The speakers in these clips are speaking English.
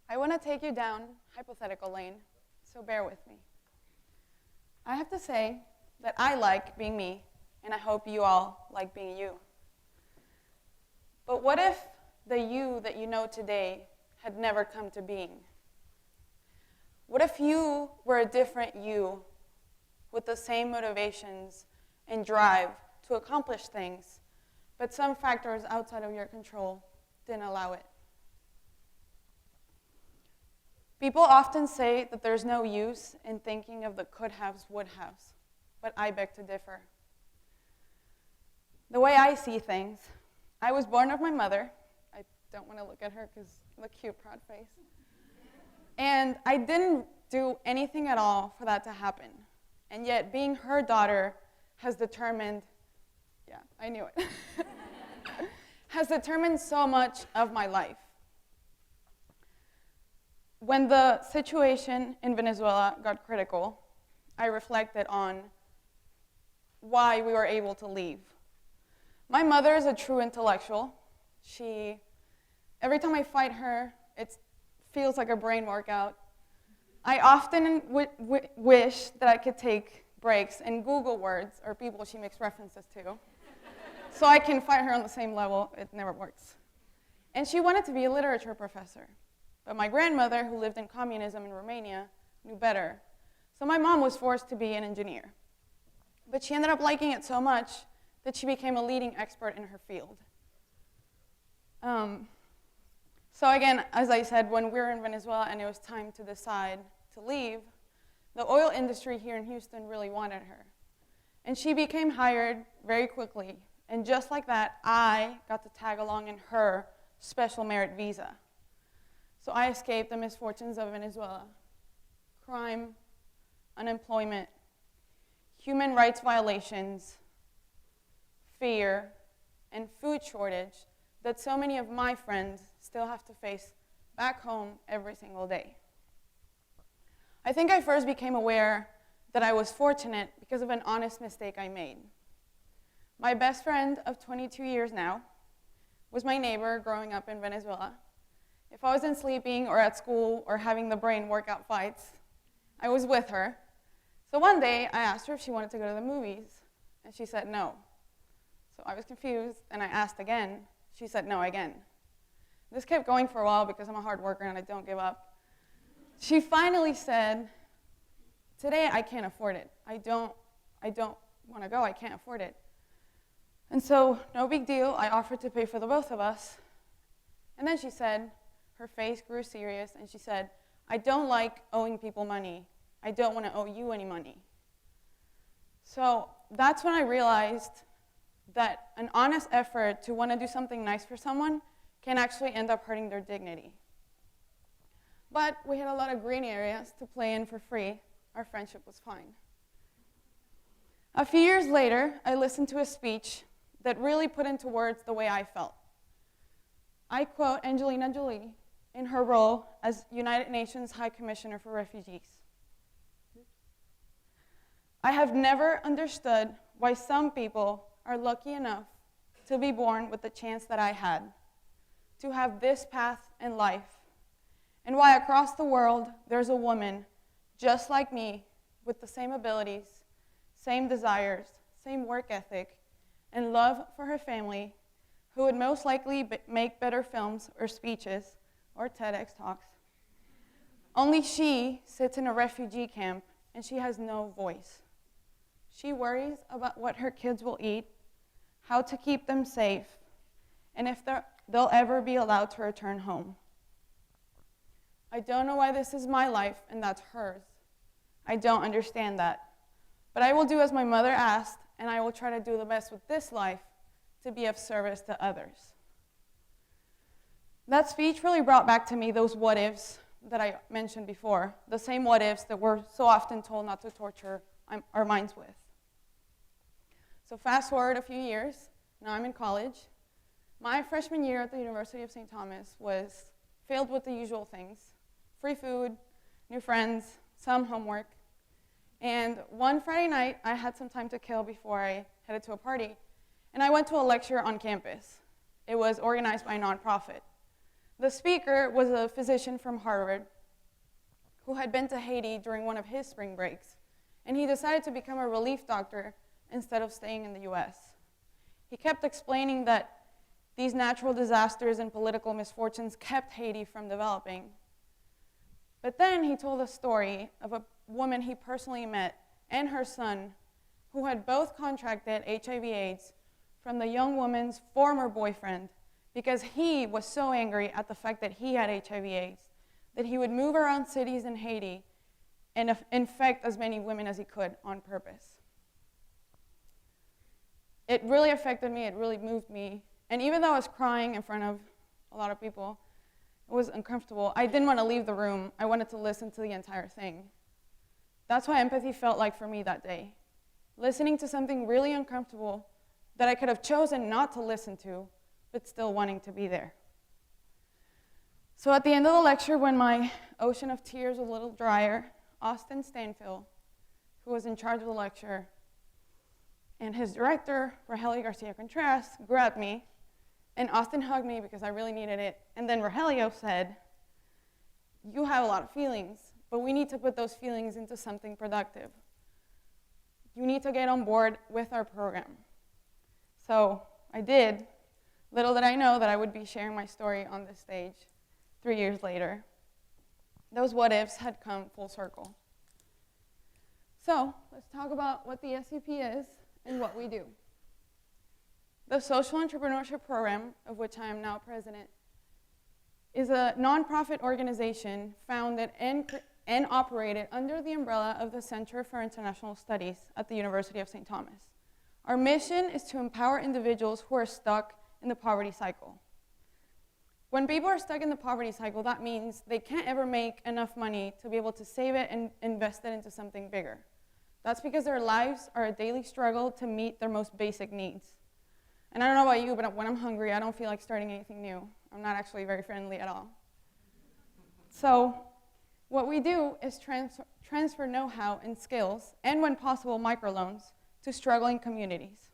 I want to take you down hypothetical lane, so bear with me. I have to say that I like being me, and I hope you all like being you. But what if the you that you know today had never come to being? What if you were a different you with the same motivations and drive to accomplish things, but some factors outside of your control didn't allow it? People often say that there's no use in thinking of the could-haves, would-haves, but I beg to differ. The way I see things, I was born of my mother. I don't want to look at her because the cute, proud face. And I didn't do anything at all for that to happen. And yet, being her daughter has determined, yeah, I knew it, has determined so much of my life. When the situation in Venezuela got critical, I reflected on why we were able to leave. My mother is a true intellectual. Every time I fight her, it feels like a brain workout. I often wish that I could take breaks and Google words or people she makes references to so I can fight her on the same level. It never works. And she wanted to be a literature professor. But my grandmother, who lived in communism in Romania, knew better. So my mom was forced to be an engineer. But she ended up liking it so much that she became a leading expert in her field. So again, as I said, when we were in Venezuela and it was time to decide to leave, the oil industry here in Houston really wanted her. And she became hired very quickly. And just like that, I got to tag along in her special merit visa. So I escaped the misfortunes of Venezuela: crime, unemployment, human rights violations, fear, and food shortage that so many of my friends still have to face back home every single day. I think I first became aware that I was fortunate because of an honest mistake I made. My best friend of 22 years now was my neighbor growing up in Venezuela. If I wasn't sleeping or at school or having the brain workout fights, I was with her. So one day, I asked her if she wanted to go to the movies, and she said no. So I was confused, and I asked again. She said no again. This kept going for a while because I'm a hard worker and I don't give up. She finally said, today I can't afford it. I don't want to go, I can't afford it. And so, no big deal, I offered to pay for the both of us. And then she said, her face grew serious, and she said, I don't like owing people money. I don't want to owe you any money. So that's when I realized that an honest effort to want to do something nice for someone can actually end up hurting their dignity. But we had a lot of green areas to play in for free. Our friendship was fine. A few years later, I listened to a speech that really put into words the way I felt. I quote Angelina Jolie in her role as United Nations High Commissioner for Refugees. I have never understood why some people are lucky enough to be born with the chance that I had, to have this path in life, and why across the world there's a woman just like me with the same abilities, same desires, same work ethic, and love for her family, who would most likely make better films or speeches or TEDx talks. Only she sits in a refugee camp and she has no voice. She worries about what her kids will eat, how to keep them safe, and if they'll ever be allowed to return home. I don't know why this is my life and that's hers. I don't understand that. But I will do as my mother asked, and I will try to do the best with this life to be of service to others. That speech really brought back to me those what-ifs that I mentioned before, the same what-ifs that we're so often told not to torture our minds with. So fast forward a few years, now I'm in college. My freshman year at the University of St. Thomas was filled with the usual things: free food, new friends, some homework. And one Friday night, I had some time to kill before I headed to a party, and I went to a lecture on campus. It was organized by a nonprofit. The speaker was a physician from Harvard who had been to Haiti during one of his spring breaks, and he decided to become a relief doctor instead of staying in the US. He kept explaining that these natural disasters and political misfortunes kept Haiti from developing. But then he told a story of a woman he personally met and her son who had both contracted HIV/AIDS from the young woman's former boyfriend because he was so angry at the fact that he had HIV/AIDS that he would move around cities in Haiti and infect as many women as he could on purpose. It really affected me, it really moved me, and even though I was crying in front of a lot of people, it was uncomfortable. I didn't want to leave the room. I wanted to listen to the entire thing. That's what empathy felt like for me that day. Listening to something really uncomfortable that I could have chosen not to listen to, but still wanting to be there. So at the end of the lecture, when my ocean of tears was a little drier, Austin Stanfield, who was in charge of the lecture, and his director, Rogelio Garcia Contreras, grabbed me, and Austin hugged me because I really needed it. And then Rogelio said, "You have a lot of feelings, but we need to put those feelings into something productive. You need to get on board with our program." So I did. Little did I know that I would be sharing my story on this stage 3 years later. Those what-ifs had come full circle. So let's talk about what the SCP is and what we do. The Social Entrepreneurship Program, of which I am now president, is a nonprofit organization founded and operated under the umbrella of the Center for International Studies at the University of St. Thomas. Our mission is to empower individuals who are stuck in the poverty cycle. When people are stuck in the poverty cycle, that means they can't ever make enough money to be able to save it and invest it into something bigger. That's because their lives are a daily struggle to meet their most basic needs. And I don't know about you, but when I'm hungry, I don't feel like starting anything new. I'm not actually very friendly at all. So what we do is transfer know-how and skills, and when possible, microloans, to struggling communities.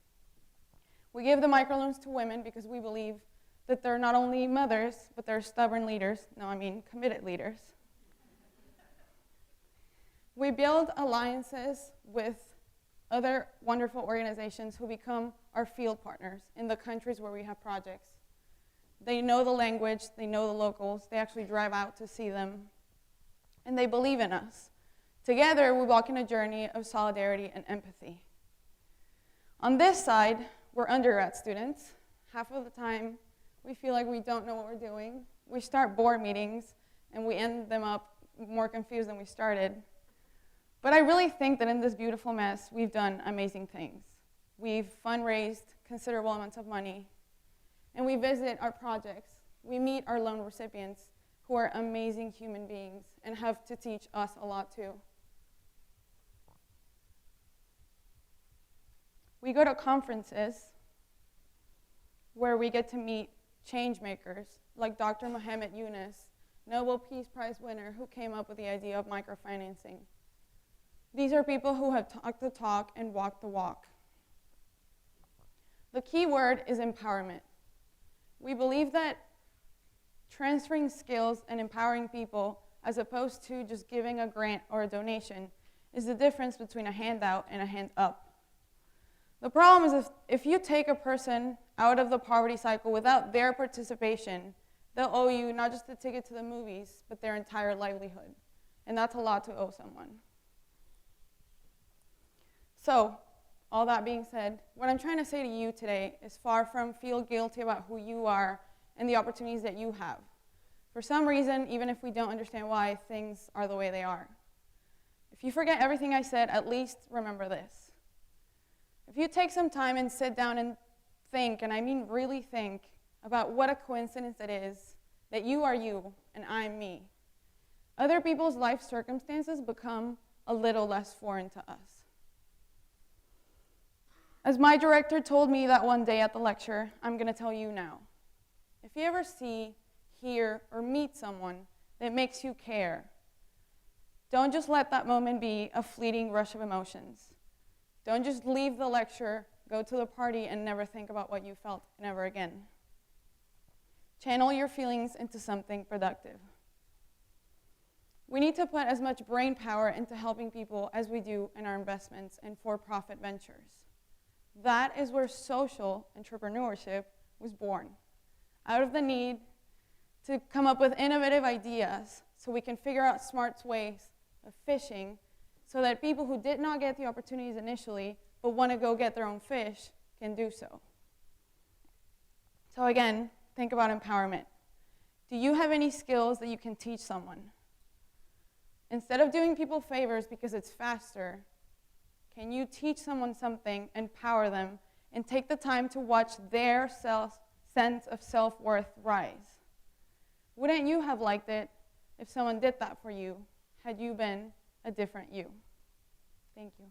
We give the microloans to women because we believe that they're not only mothers, but they're stubborn leaders. No, I mean committed leaders. We build alliances with other wonderful organizations who become our field partners in the countries where we have projects. They know the language, they know the locals, they actually drive out to see them, and they believe in us. Together, we walk in a journey of solidarity and empathy. On this side, we're undergrad students. Half of the time, we feel like we don't know what we're doing. We start board meetings, and we end them up more confused than we started. But I really think that in this beautiful mess, we've done amazing things. We've fundraised considerable amounts of money, and we visit our projects. We meet our loan recipients, who are amazing human beings and have to teach us a lot too. We go to conferences where we get to meet change makers like Dr. Mohamed Yunus, Nobel Peace Prize winner who came up with the idea of microfinancing. These are people who have talked the talk and walked the walk. The key word is empowerment. We believe that transferring skills and empowering people, as opposed to just giving a grant or a donation, is the difference between a handout and a hand up. The problem is if you take a person out of the poverty cycle without their participation, they'll owe you not just a ticket to the movies, but their entire livelihood. And that's a lot to owe someone. So, all that being said, what I'm trying to say to you today is far from feel guilty about who you are and the opportunities that you have. For some reason, even if we don't understand why, things are the way they are. If you forget everything I said, at least remember this. If you take some time and sit down and think, and I mean really think, about what a coincidence it is that you are you and I'm me, other people's life circumstances become a little less foreign to us. As my director told me that one day at the lecture, I'm going to tell you now. If you ever see, hear, or meet someone that makes you care, don't just let that moment be a fleeting rush of emotions. Don't just leave the lecture, go to the party, and never think about what you felt ever again. Channel your feelings into something productive. We need to put as much brain power into helping people as we do in our investments and for-profit ventures. That is where social entrepreneurship was born, out of the need to come up with innovative ideas so we can figure out smart ways of fishing so that people who did not get the opportunities initially but want to go get their own fish can do so. So again, think about empowerment. Do you have any skills that you can teach someone? Instead of doing people favors because it's faster, can you teach someone something, empower them, and take the time to watch their sense of self-worth rise? Wouldn't you have liked it if someone did that for you had you been a different you? Thank you.